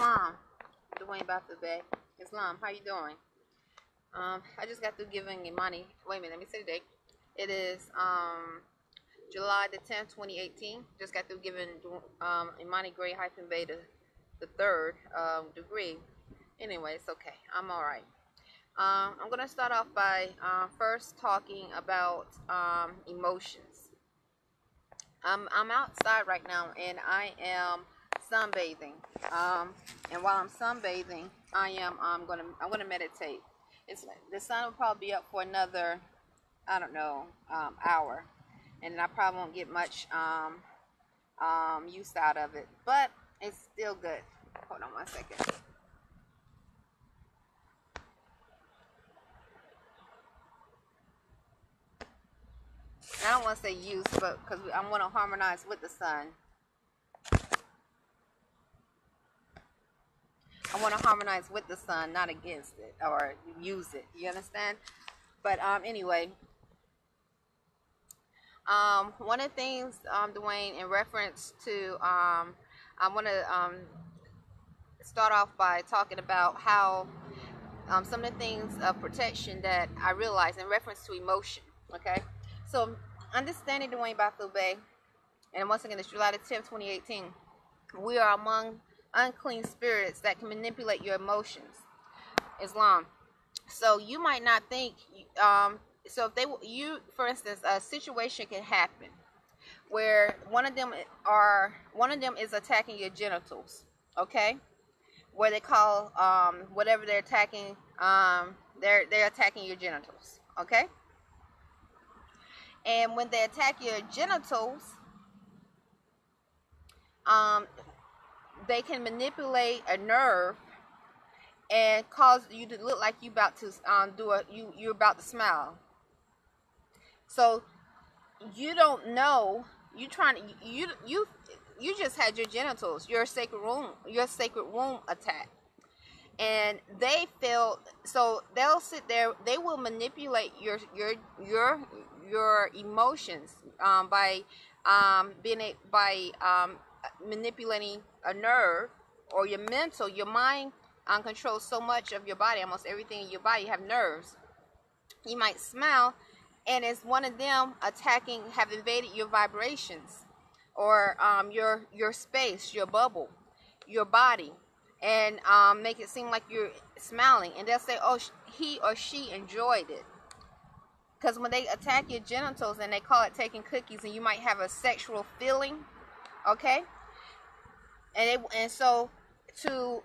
Islam, Dwayne Bey. Islam, how you doing? I just got through giving Imani. Wait a minute, let me say the date. It is July the 10th, 2018. Just got through giving Imani Gray-Bey the third degree. Anyway, it's okay. I'm all right. I'm gonna start off by first talking about emotions. I'm outside right now, and I am sunbathing. And while I'm sunbathing, I'm gonna meditate. The sun will probably be up for another, I don't know, hour, and I probably won't get much use out of it, but it's still good. Hold on one second. I don't want to say use, but because I want to harmonize with the sun. I want to harmonize with the sun, not against it or use it. You understand? But anyway, one of the things, Dwayne, in reference to, I want to start off by talking about how some of the things of protection that I realize in reference to emotion. Okay, so understanding Dwayne Bey, and once again, it's July the 10th, 2018. We are among unclean spirits that can manipulate your emotions. Islam. So you might not think. So if for instance, a situation can happen where one of them is attacking your genitals. Okay, where they call whatever they're attacking. They're attacking your genitals. Okay. And when they attack your genitals, they can manipulate a nerve and cause you to look like you're about to you're about to smile. So you don't know. You just had your genitals, your sacred womb attack, and they feel so they'll sit there. They will manipulate your emotions by manipulating a nerve, or your mind controls so much of your body. Almost everything in your body have nerves. You might smile, and it's one of them have invaded your vibrations, or your space, your bubble, your body, and make it seem like you're smiling. And they'll say, "Oh, he or she enjoyed it." Because when they attack your genitals, and they call it taking cookies, and you might have a sexual feeling, okay? And so to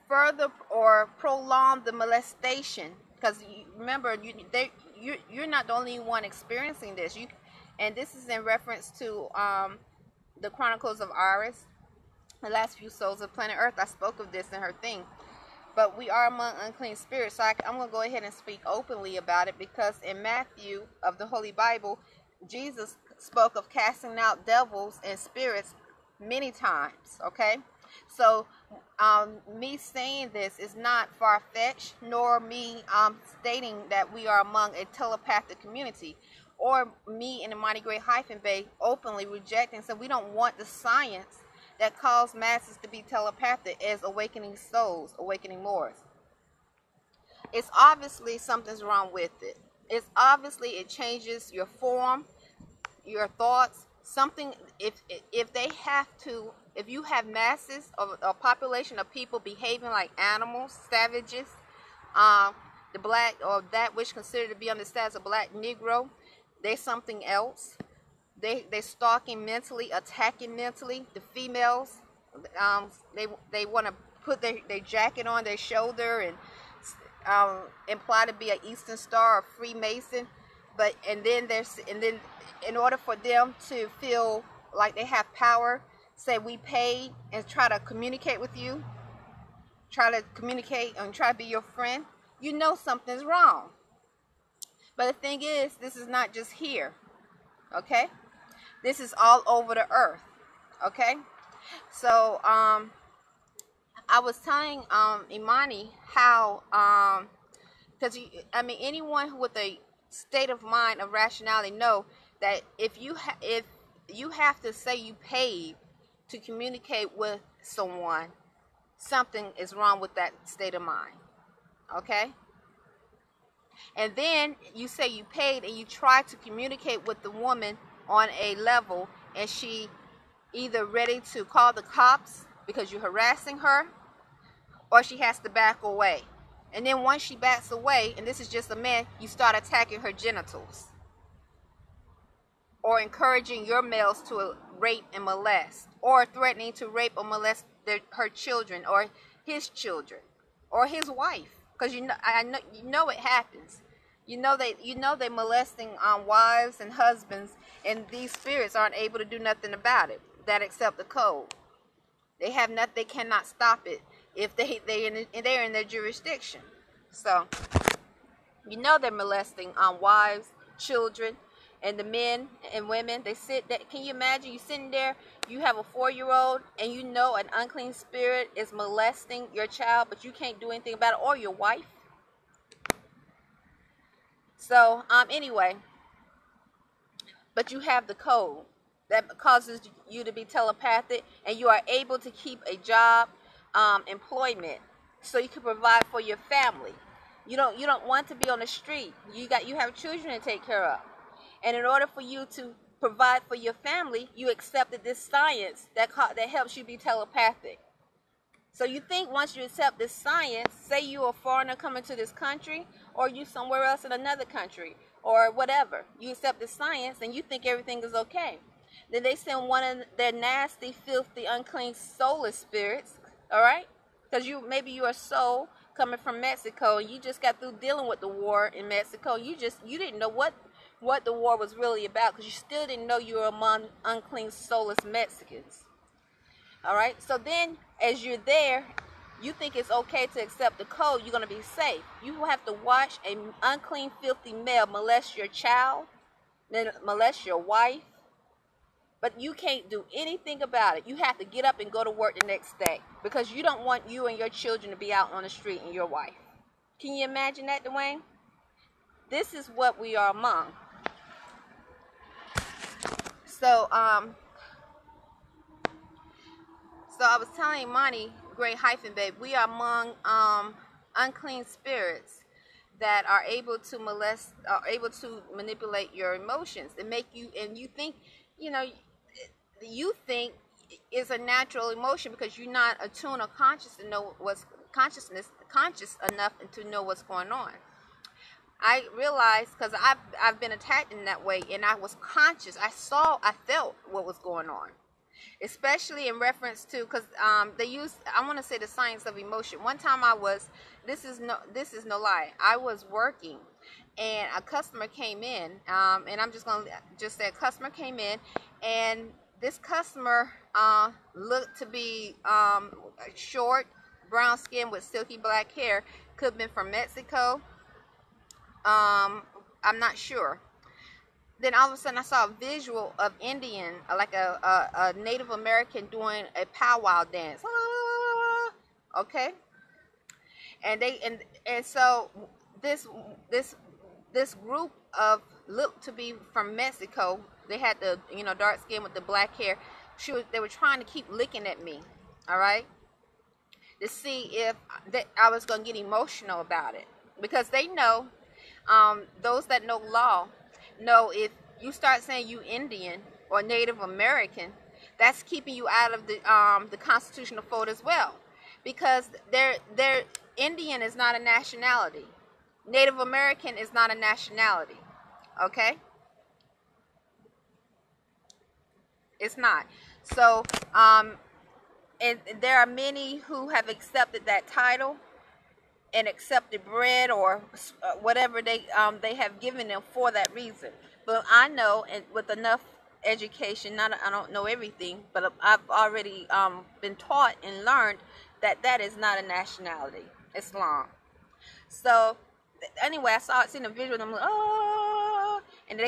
further or prolong the molestation, because remember, you're not the only one experiencing this. And this is in reference to the Chronicles of Iris, the last few souls of planet Earth. I spoke of this in her thing. But we are among unclean spirits, so I'm going to go ahead and speak openly about it, because in Matthew of the Holy Bible, Jesus spoke of casting out devils and spirits many times, okay? So me saying this is not far-fetched, nor me stating that we are among a telepathic community, or me and Imani Gray-Bey openly rejecting. So we don't want the science that cause masses to be telepathic as awakening souls, awakening Moors. It's obviously something's wrong with it. It's obviously it changes your form, your thoughts. Something, if you have masses of a population of people behaving like animals, savages, the black, or that which considered to be on the status of black Negro, they're something else. They're stalking mentally, attacking mentally. The females, they want to put their jacket on their shoulder and imply to be an Eastern Star or Freemason, and then in order for them to feel like they have power, say we paid, and try to communicate with you, try to communicate and try to be your friend. You know something's wrong. But the thing is, this is not just here, okay? This is all over the earth, okay? So, I was telling Imani how, because anyone with a state of mind of rationality know that if you have to say you paid to communicate with someone, something is wrong with that state of mind. Okay? And then you say you paid and you try to communicate with the woman on a level, and she either ready to call the cops because you're harassing her, or she has to back away. And then once she backs away, and this is just a man, you start attacking her genitals or encouraging your males to rape and molest, or threatening to rape or molest her children or his children or his wife, because you know it happens. You know they molesting wives and husbands, and these spirits aren't able to do nothing about it. That accept the code. They have not. They cannot stop it if they're in their jurisdiction. So you know they're molesting wives, children, and the men and women. They sit there. Can you imagine? You sitting there. You have a 4-year-old, and you know an unclean spirit is molesting your child, but you can't do anything about it, or your wife. So anyway, but you have the code that causes you to be telepathic, and you are able to keep a job, employment, so you can provide for your family. You don't want to be on the street. You have children to take care of, and in order for you to provide for your family, you accepted this science that helps you be telepathic. So you think once you accept this science, say you're a foreigner coming to this country, or you somewhere else in another country, or whatever, you accept this science and you think everything is okay. Then they send one of their nasty, filthy, unclean, soulless spirits, all right? Because maybe you're a soul coming from Mexico, and you just got through dealing with the war in Mexico. You didn't know what the war was really about, because you still didn't know you were among unclean, soulless Mexicans. All right? So then, as you're there, you think it's okay to accept the code. You're going to be safe. You will have to watch an unclean, filthy male molest your child, then molest your wife, but you can't do anything about it. You have to get up and go to work the next day, because you don't want you and your children to be out on the street, and your wife. Can you imagine that, Dwayne? This is what we are among. So I was telling Monty, Great Hyphen-Bey, we are among unclean spirits that are able to molest, are able to manipulate your emotions and make you, and you think, you think is a natural emotion, because you're not attuned or conscious to know what's conscious enough to know what's going on. I realized, because I've been attacked in that way, and I was conscious. I felt what was going on, especially in reference to, because they use, I want to say, the science of emotion. One time this is no lie, I was working, and a customer came in, and I'm just say a customer came in, and this customer looked to be short, brown skin with silky black hair. Could have been from Mexico. I'm not sure. Then all of a sudden I saw a visual of Indian, like a Native American doing a powwow dance. Okay? And so this group of looked to be from Mexico. They had the dark skin with the black hair. They were trying to keep licking at me, all right, to see if I was going to get emotional about it, because they know, those that know law know, if you start saying you Indian or Native American, that's keeping you out of the constitutional fold as well, because they're Indian is not a nationality. Native American is not a nationality. Okay? It's not. So, and there are many who have accepted that title and accepted bread or whatever they have given them for that reason. But I know, and with enough education, I don't know everything, but I've already been taught and learned that is not a nationality. Islam. So anyway, I seen a visual, and I'm like, oh, and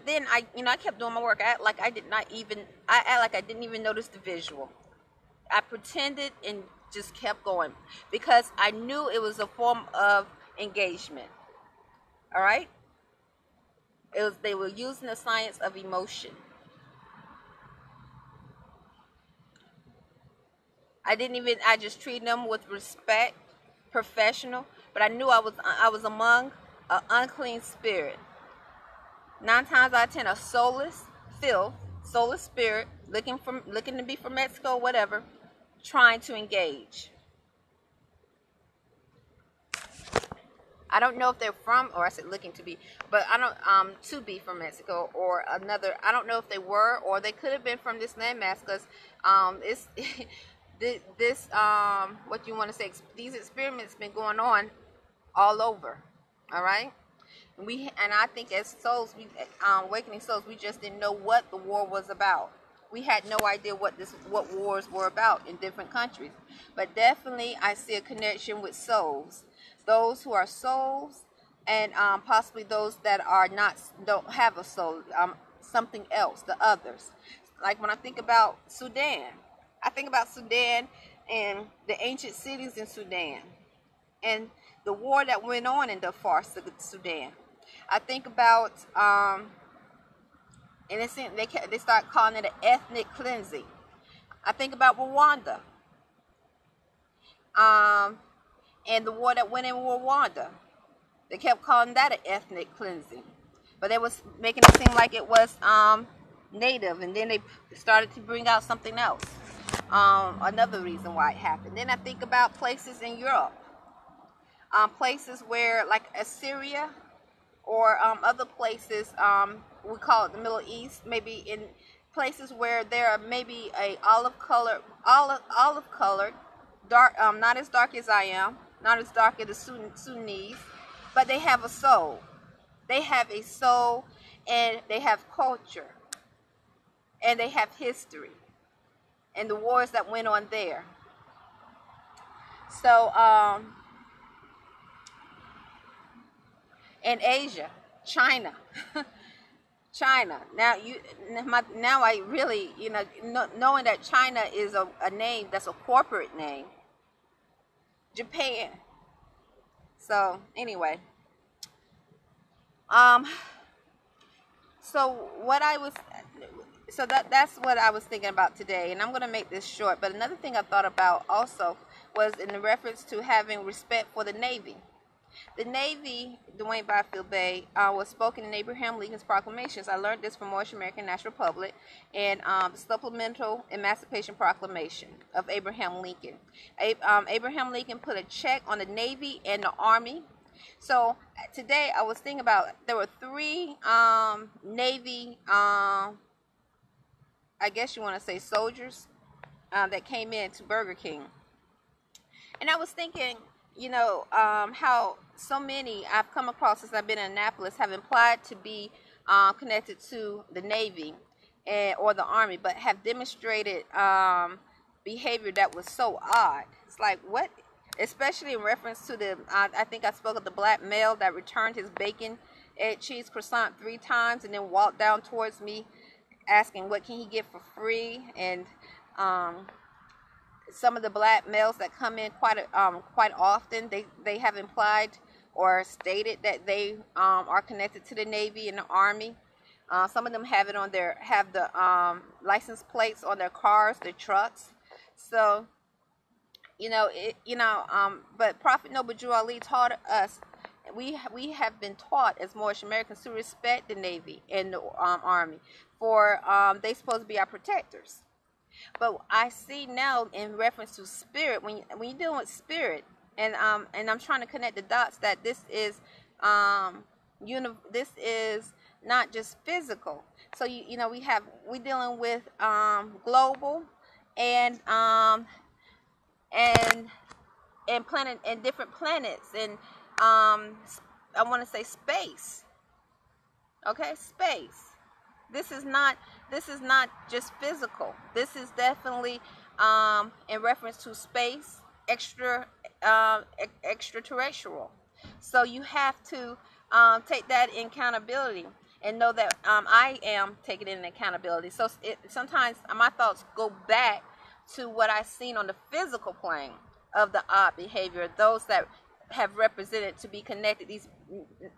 then I kept doing my work. I act like I didn't even notice the visual. I pretended and just kept going, because I knew it was a form of engagement. All right? They were using the science of emotion. I just treated them with respect, professional, but I knew I was among an unclean spirit. 9 times out of 10, a soulless, soulless spirit, looking to be from Mexico, whatever, trying to engage. I don't know if they're from, or I said looking to be, but I don't, to be from Mexico or another. I don't know if they were, or they could have been from this landmass, because it's this what you want to say, these experiments been going on all over. All right. And I think as souls, awakening souls, we just didn't know what the war was about. We had no idea what wars were about in different countries. But definitely, I see a connection with souls, those who are souls, and possibly those that are not, don't have a soul, something else, the others. Like when I think about Sudan, I think about Sudan and the ancient cities in Sudan, and the war that went on in Darfur, Sudan. I think about, and they start calling it an ethnic cleansing. I think about Rwanda, and the war that went in Rwanda. They kept calling that an ethnic cleansing, but they was making it seem like it was native, and then they started to bring out something else. Another reason why it happened. Then I think about places in Europe, places where, like Assyria, or other places, we call it the Middle East, maybe in places where there are maybe a olive colored, dark, not as dark as I am, not as dark as the Sunnis, but they have a soul. They have a soul, and they have culture, and they have history, and the wars that went on there. So, in Asia, China, China. Now I really, knowing that China is a name that's a corporate name. Japan. So anyway, that's what I was thinking about today, and I'm going to make this short. But another thing I thought about also was in reference to having respect for the Navy. The Navy, Arrington-Bey, was spoken in Abraham Lincoln's proclamations. I learned this from Moorish American National Republic and the Supplemental Emancipation Proclamation of Abraham Lincoln. Abraham Lincoln put a check on the Navy and the Army. So today I was thinking about, there were 3 Navy, I guess you want to say soldiers, that came in to Burger King. And I was thinking, how so many I've come across since I've been in Annapolis have implied to be connected to the Navy or the Army, but have demonstrated behavior that was so odd. It's like, what? Especially in reference to I think I spoke of the black male that returned his bacon, egg, cheese, croissant 3 times and then walked down towards me asking what can he get for free. And some of the black males that come in quite often, they have implied or stated that they are connected to the Navy and the Army. Some of them have the license plates on their cars, their trucks. So, but Prophet Noble Drew Ali taught us. We have been taught as Moorish Americans to respect the Navy and the Army, for they supposed to be our protectors. But I see now in reference to spirit, when you're dealing with spirit, and I'm trying to connect the dots, that this is this is not just physical. So we're dealing with global and planet and different planets, and I want to say space. Okay, space. This is not just physical. This is definitely in reference to space, extraterrestrial. So you have to take that in accountability and know that I am taking it in accountability. So sometimes my thoughts go back to what I've seen on the physical plane of the odd behavior, those that have represented to be connected.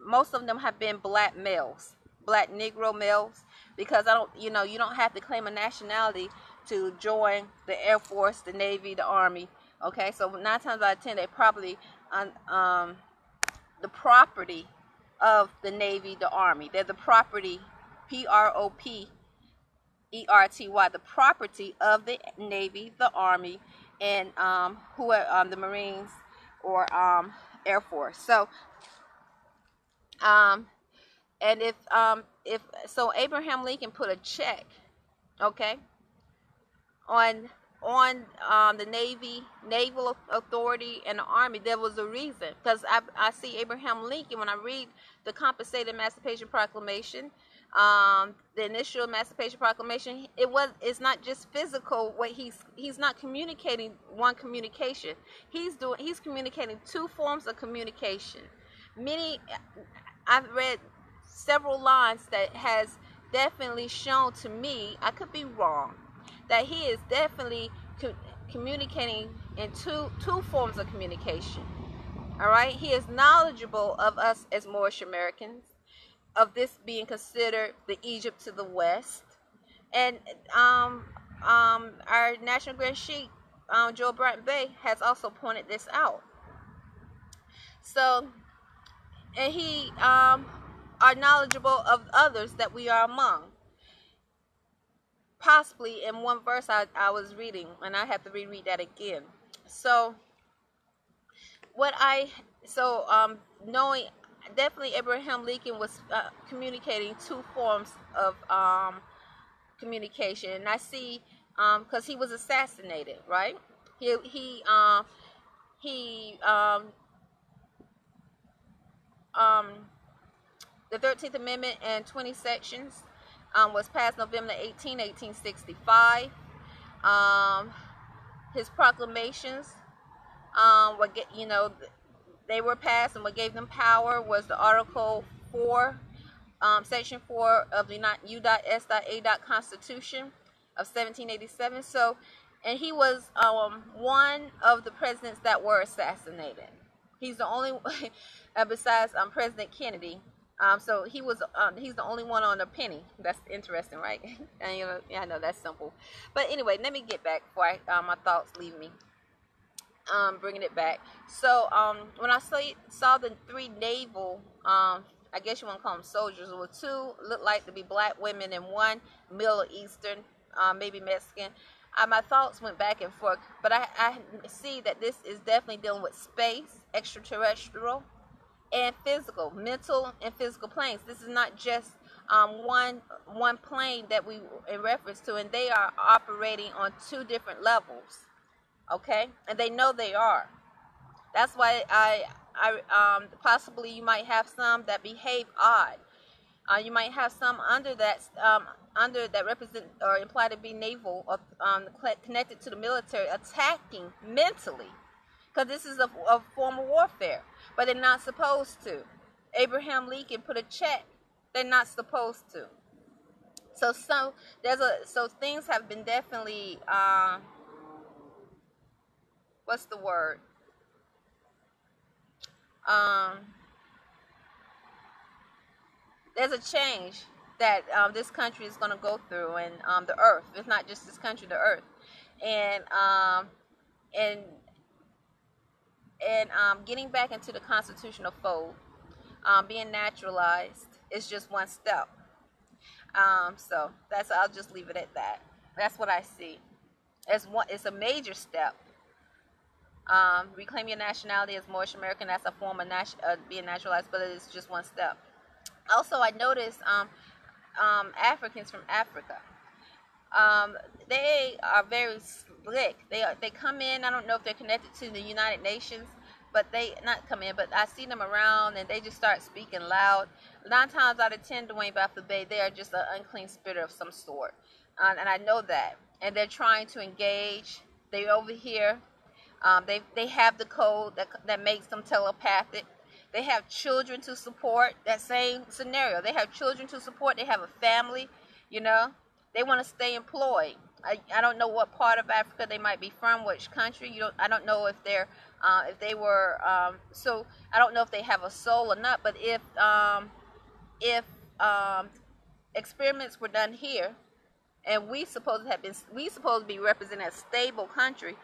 Most of them have been black males, black Negro males, because you don't have to claim a nationality to join the Air Force, the Navy, the Army. Okay, so 9 times out of 10, they probably the property of the Navy, the Army. They're the property, PROPERTY, the property of the Navy, the Army, and who are the Marines or Air Force. So, and if so, Abraham Lincoln put a check, okay, on the Naval Authority and the Army. There was a reason, because I see Abraham Lincoln when I read the Compensated Emancipation Proclamation, the initial Emancipation Proclamation. It's not just physical. What he's not communicating one communication. He's communicating 2 forms of communication. I've read several lines that has definitely shown to me, I could be wrong, that he is definitely communicating in two forms of communication. All right, he is knowledgeable of us as Moorish Americans, of this being considered the Egypt to the west, and our National Grand Sheik, Joe Arrington-Bey, has also pointed this out. So, and he are knowledgeable of others that we are among. Possibly in one verse I was reading, and I have to reread that again. So knowing definitely Abraham Lincoln was communicating 2 forms of communication, and I see because he was assassinated, right? The 13th Amendment and 20 sections was passed November 18, 1865. His proclamations, they were passed, and what gave them power was the Article 4, Section 4 of the U.S.A. Constitution of 1787. So, and he was one of the presidents that were assassinated. He's the only, besides President Kennedy. So he's the only one on a penny. That's interesting, right? And yeah, I know that's simple. But anyway, let me get back before my thoughts leave me. Bringing it back. So when I saw the 3 naval, I guess you want to call them soldiers, or 2 looked like to be black women and 1 Middle Eastern, maybe Mexican. My thoughts went back and forth, but I see that this is definitely dealing with space, extraterrestrial, and physical, mental and physical planes. This is not just one plane that we in reference to, and they are operating on 2 different levels. Okay, and they know they are. That's why I possibly you might have some that behave odd. You might have some under that represent or imply to be naval or connected to the military, attacking mentally, because this is a form of warfare. But they're not supposed to. Abraham Lincoln put a check. They're not supposed to. So things have been definitely what's the word? There's a change that this country is going to go through, and the earth. It's not just this country, the earth, and getting back into the constitutional fold, being naturalized is just one step. So I'll just leave it at that. That's what I see. It's a major step. Reclaim your nationality as Moorish American. That's a form of being naturalized, but it's just one step. Also, I noticed Africans from Africa. They are very slick. They come in. I don't know if they're connected to the United Nations, but they not come in. But I see them around, and they just start speaking loud. 9 times out of 10, Dwayne Bey, they are just an unclean spirit of some sort, and I know that. And they're trying to engage. They over here. They have the code that makes them telepathic. They have children to support. That same scenario. They have children to support. They have a family. They want to stay employed. I don't know what part of Africa they might be from, which country. I don't know if they were. So I don't know if they have a soul or not. But if experiments were done here, and we supposed to be representing a stable country.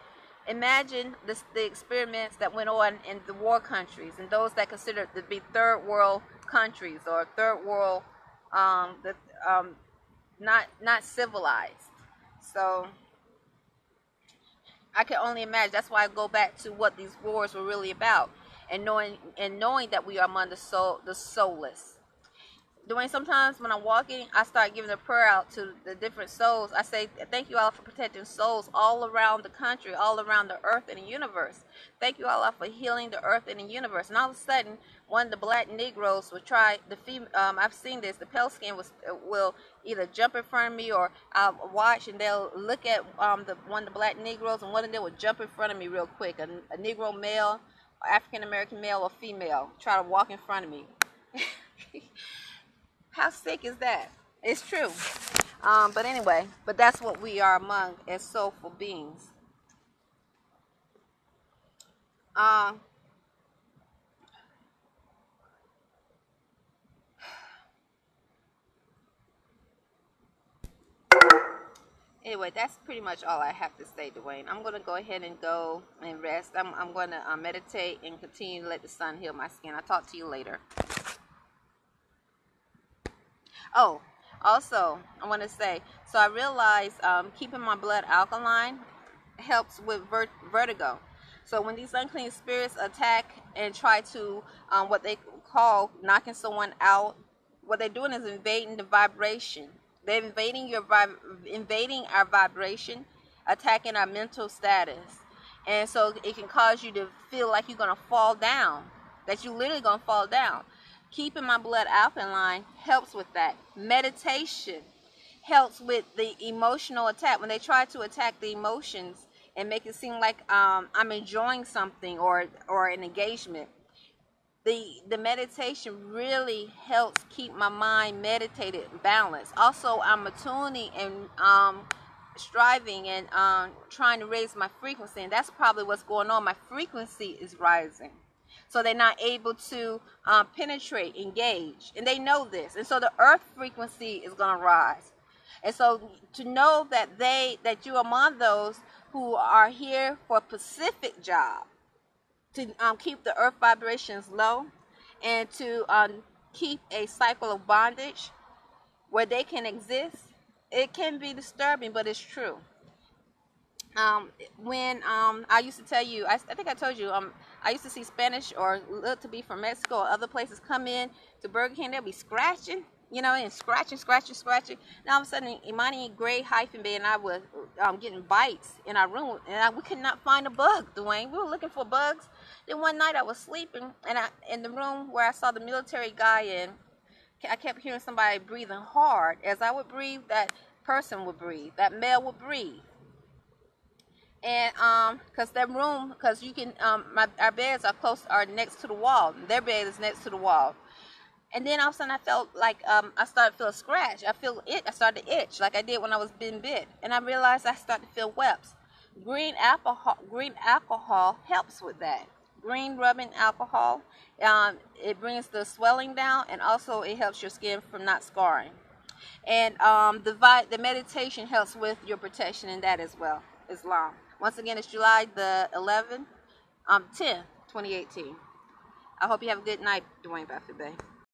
Imagine the experiments that went on in the war countries and those that considered to be third world countries or third world, not civilized. So I can only imagine. That's why I go back to what these wars were really about, and knowing that we are among the soulless. Dwayne, sometimes when I'm walking, I start giving a prayer out to the different souls. I say, thank you, Allah, for protecting souls all around the country, all around the earth and the universe. Thank you, Allah, for healing the earth and the universe. And all of a sudden, one of the black Negroes will try, I've seen this, the pale skin will either jump in front of me, or I'll watch and they'll look at one of the black Negroes, and one of them will jump in front of me real quick. A Negro male, African-American male or female, try to walk in front of me. How sick is that? It's true. But anyway, that's what we are among as soulful beings. Anyway, that's pretty much all I have to say, Dwayne. I'm going to go ahead and go and rest. I'm going to meditate and continue to let the sun heal my skin. I'll talk to you later. Oh, also, I want to say, so I realized keeping my blood alkaline helps with vertigo. So when these unclean spirits attack and try to, what they call knocking someone out, what they're doing is invading the vibration. They're invading our vibration, attacking our mental status. And so it can cause you to feel like you're going to fall down, that you're literally going to fall down. Keeping my blood alkaline helps with that. Meditation helps with the emotional attack. When they try to attack the emotions and make it seem like I'm enjoying something or an engagement, the meditation really helps keep my mind meditated and balanced. Also, I'm attuning and striving and trying to raise my frequency, and that's probably what's going on. My frequency is rising. So they're not able to penetrate, engage. And they know this. And so the earth frequency is going to rise. And so to know that you're among those who are here for a specific job, to keep the earth vibrations low and to keep a cycle of bondage where they can exist, it can be disturbing, but it's true. When I used to tell you, I think I told you, I used to see Spanish or look to be from Mexico or other places come in to Burger King. They'll be scratching, and scratching. Now all of a sudden, Imani Gray-Bey and I were getting bites in our room, and we could not find a bug, Dwayne. We were looking for bugs. Then one night I was sleeping, and in the room where I saw the military guy in, I kept hearing somebody breathing hard. As I would breathe, that person would breathe. That male would breathe. And because you can, our beds are next to the wall. Their bed is next to the wall. And then all of a sudden I felt like I started to feel a scratch. I started to itch like I did when I was being bit. And I realized I started to feel webs. Green alcohol helps with that. Green rubbing alcohol, it brings the swelling down, and also it helps your skin from not scarring. And the meditation helps with your protection in that as well. Islam. Once again, it's July the 10th, 2018. I hope you have a good night, Dwayne Buffett Bay.